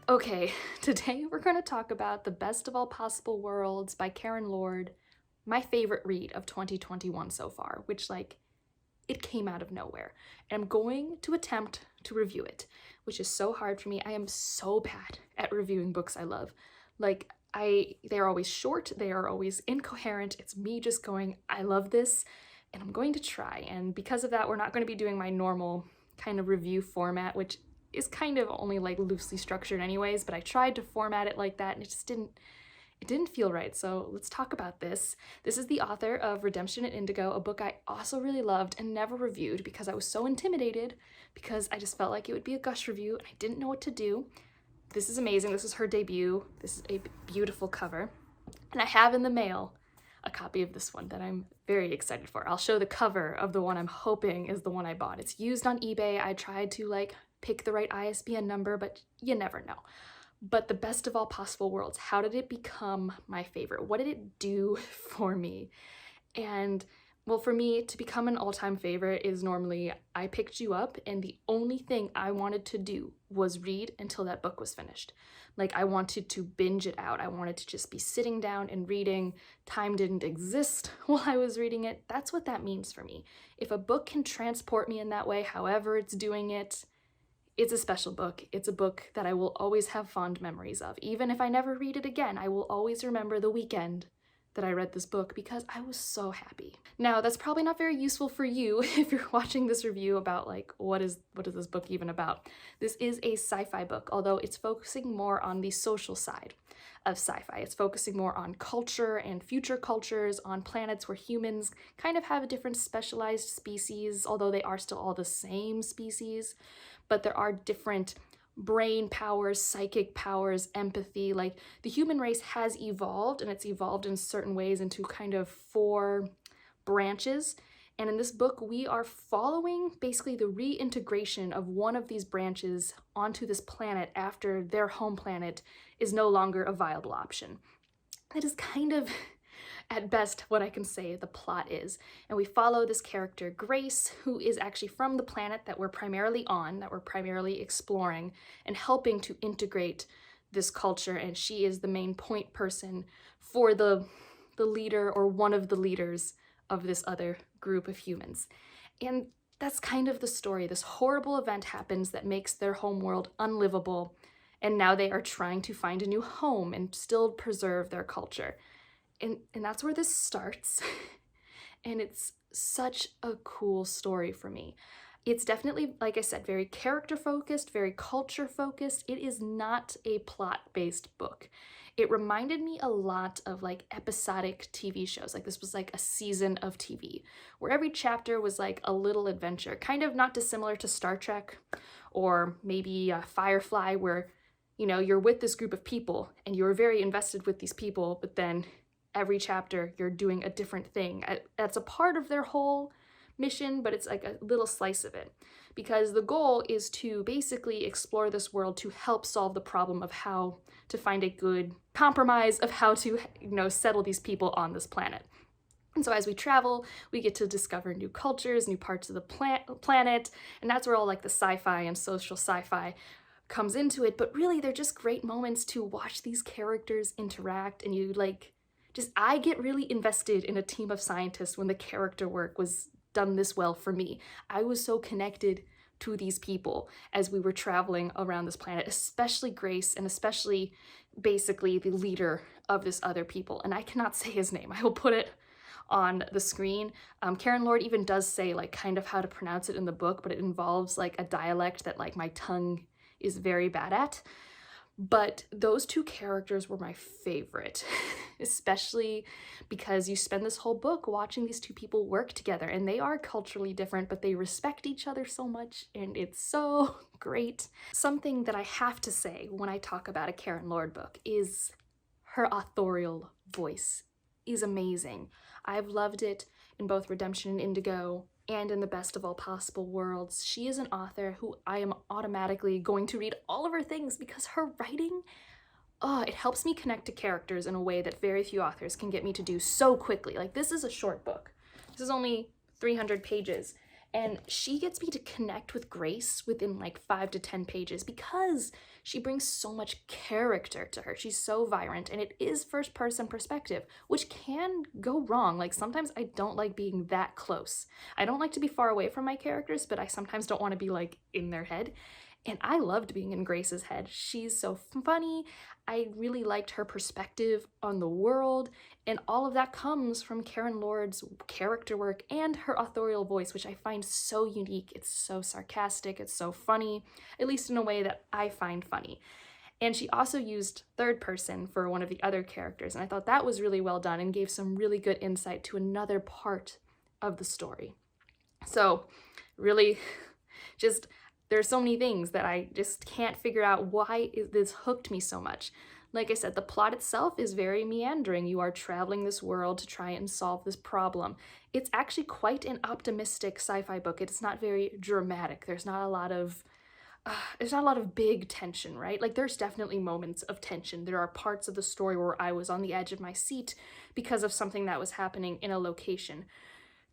Okay, today we're going to talk about The Best of All Possible Worlds by Karen Lord, my favorite read of 2021 so far, which, like, it came out of nowhere. And I'm going to attempt to review it, which is so hard for me. I am so bad at reviewing books I love. Like, they're always short, they are always incoherent. It's me just going, I love this, and I'm going to try. And because of that, we're not going to be doing my normal kind of review format, which is kind of only like loosely structured anyways, but I tried to format it like that and it didn't feel right. So let's talk about this. This is the author of Redemption in Indigo, a book I also really loved and never reviewed because I was so intimidated because I just felt like it would be a gush review and I didn't know what to do. This is amazing. This is her debut. This is a beautiful cover. And I have in the mail a copy of this one that I'm very excited for. I'll show the cover of the one I'm hoping is the one I bought. It's used on eBay. I tried to like pick the right ISBN number, but you never know. But The Best of All Possible Worlds, how did it become my favorite? What did it do for me? And well, for me, to become an all-time favorite is normally I picked you up and the only thing I wanted to do was read until that book was finished. Like, I wanted to binge it out. I wanted to just be sitting down and reading. Time didn't exist while I was reading it. That's what that means for me. If a book can transport me in that way, however it's doing it, it's a special book. It's a book that I will always have fond memories of. Even if I never read it again, I will always remember the weekend that I read this book because I was so happy. Now, that's probably not very useful for you if you're watching this review about like, what is this book even about? This is a sci-fi book, although it's focusing more on the social side of sci-fi. It's focusing more on culture and future cultures, on planets where humans kind of have a different specialized species, although they are still all the same species, but there are different brain powers, psychic powers, empathy. Like, the human race has evolved, and it's evolved in certain ways into kind of 4 branches. And in this book, we are following basically the reintegration of one of these branches onto this planet after their home planet is no longer a viable option. That is kind of, at best, what I can say the plot is. And we follow this character, Grace, who is actually from the planet that we're primarily on, that we're primarily exploring, and helping to integrate this culture. And she is the main point person for the leader, or one of the leaders of this other group of humans. And that's kind of the story. This horrible event happens that makes their homeworld unlivable, and now they are trying to find a new home and still preserve their culture. And that's where this starts. And it's such a cool story for me. It's definitely, like I said, very character focused, very culture focused. It is not a plot-based book. It reminded me a lot of like episodic TV shows. Like, this was like a season of TV where every chapter was like a little adventure, kind of not dissimilar to Star Trek or maybe Firefly, where, you know, you're with this group of people and you're very invested with these people, but then every chapter you're doing a different thing. That's a part of their whole mission, but it's like a little slice of it, because the goal is to basically explore this world to help solve the problem of how to find a good compromise of how to, you know, settle these people on this planet. And so as we travel, we get to discover new cultures, new parts of the planet, and that's where all like the sci-fi and social sci-fi comes into it. But really, they're just great moments to watch these characters interact, and you like, just, I get really invested in a team of scientists when the character work was done this well for me. I was so connected to these people as we were traveling around this planet, especially Grace, and especially basically the leader of this other people. And I cannot say his name. I will put it on the screen. Karen Lord even does say like kind of how to pronounce it in the book, but it involves like a dialect that like my tongue is very bad at. But those 2 characters were my favorite, especially because you spend this whole book watching these 2 people work together, and they are culturally different, but they respect each other so much, and it's so great. Something that I have to say when I talk about a Karen Lord book is her authorial voice is amazing. I've loved it in both Redemption in Indigo and in The Best of All Possible Worlds. She is an author who I am automatically going to read all of her things because her writing, it helps me connect to characters in a way that very few authors can get me to do so quickly. Like, this is a short book. This is only 300 pages, And she gets me to connect with Grace within like 5 to 10 pages because she brings so much character to her. She's so vibrant, and it is first person perspective, which can go wrong. Like sometimes I don't like being that close. I don't like to be far away from my characters, but I sometimes don't want to be like in their head. And I loved being in Grace's head. She's so funny. I really liked her perspective on the world, and all of that comes from Karen Lord's character work and her authorial voice, which I find so unique. It's so sarcastic, it's so funny, at least in a way that I find funny. And she also used third person for one of the other characters, and I thought that was really well done and gave some really good insight to another part of the story. So really just, there's so many things that I just can't figure out why this hooked me so much. Like I said, the plot itself is very meandering. You are traveling this world to try and solve this problem. It's actually quite an optimistic sci-fi book. It's not very dramatic. There's not a lot of big tension, right? Like there's definitely moments of tension. There are parts of the story where I was on the edge of my seat because of something that was happening in a location.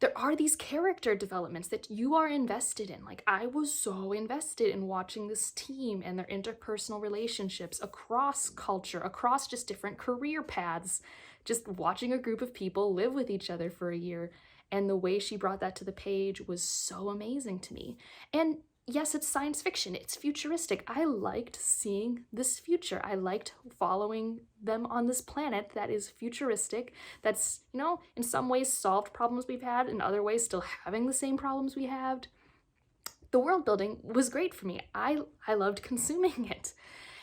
There are these character developments that you are invested in. Like I was so invested in watching this team and their interpersonal relationships across culture, across just different career paths, just watching a group of people live with each other for a year. And the way she brought that to the page was so amazing to me. And yes, it's science fiction, it's futuristic. I liked seeing this future. I liked following them on this planet that is futuristic, that's, you know, in some ways solved problems we've had, in other ways still having the same problems we had. The world building was great for me. I loved consuming it.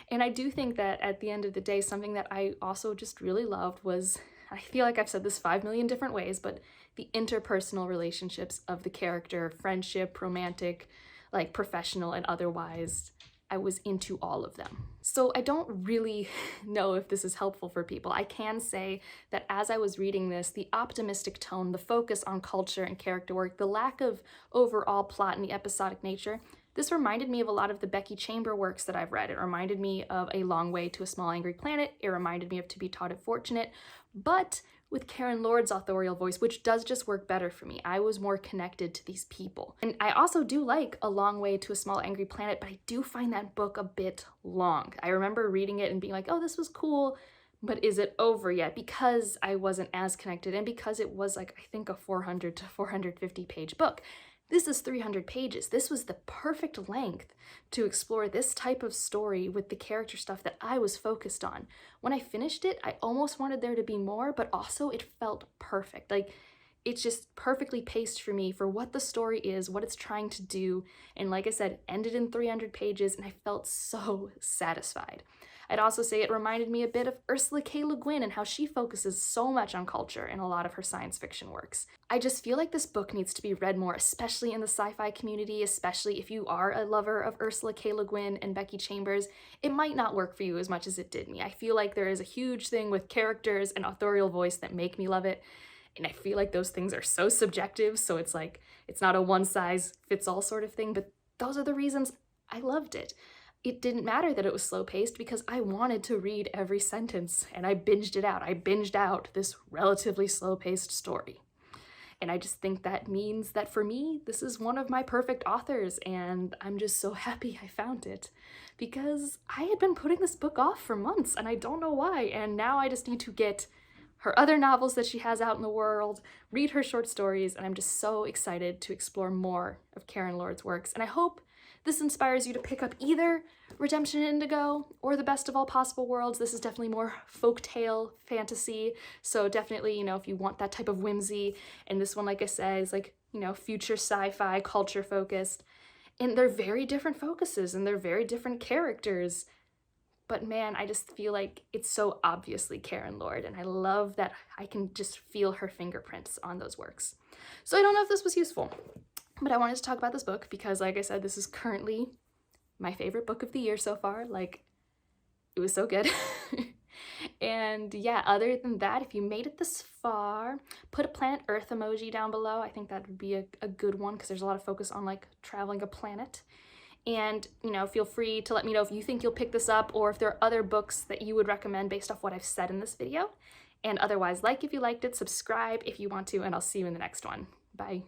And I do think that at the end of the day, something that I also just really loved was, I feel like I've said this 5 million different ways, but the interpersonal relationships of the character, friendship, romantic, like professional and otherwise. I was into all of them. So I don't really know if this is helpful for people. I can say that as I was reading this, the optimistic tone, the focus on culture and character work, the lack of overall plot and the episodic nature, this reminded me of a lot of the Becky Chamber works that I've read. It reminded me of A Long Way to a Small Angry Planet. It reminded me of To Be Taught It Fortunate, but with Karen Lord's authorial voice, which does just work better for me. I was more connected to these people. And I also do like A Long Way to a Small Angry Planet, but I do find that book a bit long. I remember reading it and being like, oh, this was cool, but is it over yet? Because I wasn't as connected and because it was like, I think a 400 to 450 page book. This is 300 pages. This was the perfect length to explore this type of story with the character stuff that I was focused on. When I finished it, I almost wanted there to be more, but also it felt perfect. Like, it's just perfectly paced for me for what the story is, what it's trying to do, and like I said, ended in 300 pages, and I felt so satisfied. I'd also say it reminded me a bit of Ursula K. Le Guin and how she focuses so much on culture in a lot of her science fiction works. I just feel like this book needs to be read more, especially in the sci-fi community, especially if you are a lover of Ursula K. Le Guin and Becky Chambers. It might not work for you as much as it did me. I feel like there is a huge thing with characters and authorial voice that make me love it. And I feel like those things are so subjective, so it's like, it's not a one-size-fits-all sort of thing, but those are the reasons I loved it. It didn't matter that it was slow-paced because I wanted to read every sentence, and I binged it out. I binged out this relatively slow-paced story. And I just think that means that for me, this is one of my perfect authors, and I'm just so happy I found it because I had been putting this book off for months, and I don't know why, and now I just need to get her other novels that she has out in the world, read her short stories, and I'm just so excited to explore more of Karen Lord's works. And I hope this inspires you to pick up either Redemption Indigo or The Best of All Possible Worlds. This is definitely more folktale fantasy, so definitely, you know, if you want that type of whimsy, and this one, like I said, is like, you know, future sci-fi, culture focused, and they're very different focuses, and they're very different characters. But man, I just feel like it's so obviously Karen Lord, and I love that I can just feel her fingerprints on those works. So I don't know if this was useful, but I wanted to talk about this book because, like I said, this is currently my favorite book of the year so far. Like, it was so good. And yeah, other than that, if you made it this far, put a planet Earth emoji down below. I think that would be a good one because there's a lot of focus on like traveling a planet. And, you know, feel free to let me know if you think you'll pick this up or if there are other books that you would recommend based off what I've said in this video. And otherwise, like if you liked it, subscribe if you want to, and I'll see you in the next one. Bye.